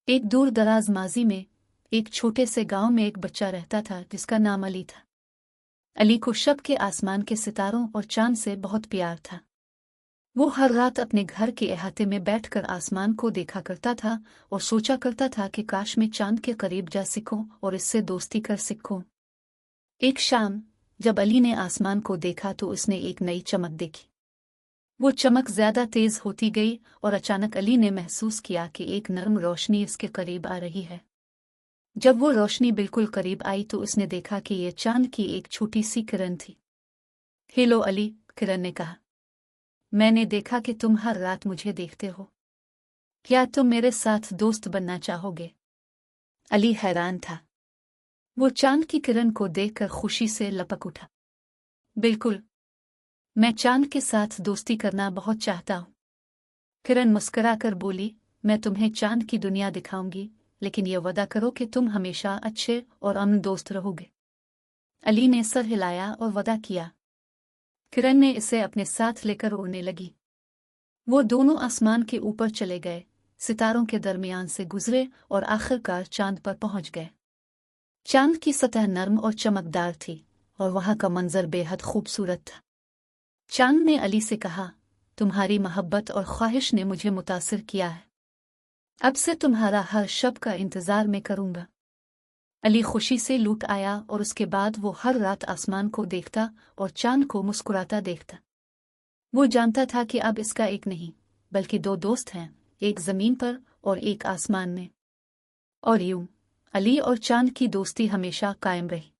एक दूर दराज माजी में एक छोटे से गांव में एक बच्चा रहता था जिसका नाम अली था। अली को शब के आसमान के सितारों और चांद से बहुत प्यार था। वो हर रात अपने घर के अहाते में बैठकर आसमान को देखा करता था और सोचा करता था कि काश मैं चांद के करीब जा सकूं और इससे दोस्ती कर सकूं। एक शाम जब अली ने आसमान को देखा तो उसने एक नई चमक देखी। वो चमक ज्यादा तेज होती गई और अचानक अली ने महसूस किया कि एक नरम रोशनी उसके करीब आ रही है। जब वो रोशनी बिल्कुल करीब आई तो उसने देखा कि ये चांद की एक छोटी सी किरण थी। हेलो अली, किरण ने कहा, मैंने देखा कि तुम हर रात मुझे देखते हो। क्या तुम मेरे साथ दोस्त बनना चाहोगे? अली हैरान था। वो चांद की किरण को देखकर खुशी से लपक उठा। बिल्कुल, मैं चांद के साथ दोस्ती करना बहुत चाहता हूँ। किरण मुस्कुराकर बोली, मैं तुम्हें चांद की दुनिया दिखाऊंगी, लेकिन ये वादा करो कि तुम हमेशा अच्छे और अमन दोस्त रहोगे। अली ने सर हिलाया और वादा किया। किरण ने इसे अपने साथ लेकर उड़ने लगी। वो दोनों आसमान के ऊपर चले गए, सितारों के दरमियान से गुजरे और आखिरकार चांद पर पहुंच गए। चांद की सतह नरम और चमकदार थी और वहां का मंजर बेहद खूबसूरत था। चांद ने अली से कहा, तुम्हारी मोहब्बत और ख्वाहिश ने मुझे मुतासिर किया है। अब से तुम्हारा हर शब्द का इंतजार मैं करूंगा। अली खुशी से लूट आया और उसके बाद वो हर रात आसमान को देखता और चांद को मुस्कुराता देखता। वो जानता था कि अब इसका एक नहीं बल्कि दो दोस्त हैं, एक जमीन पर और एक आसमान में। और यूं अली और चांद की दोस्ती हमेशा कायम रही।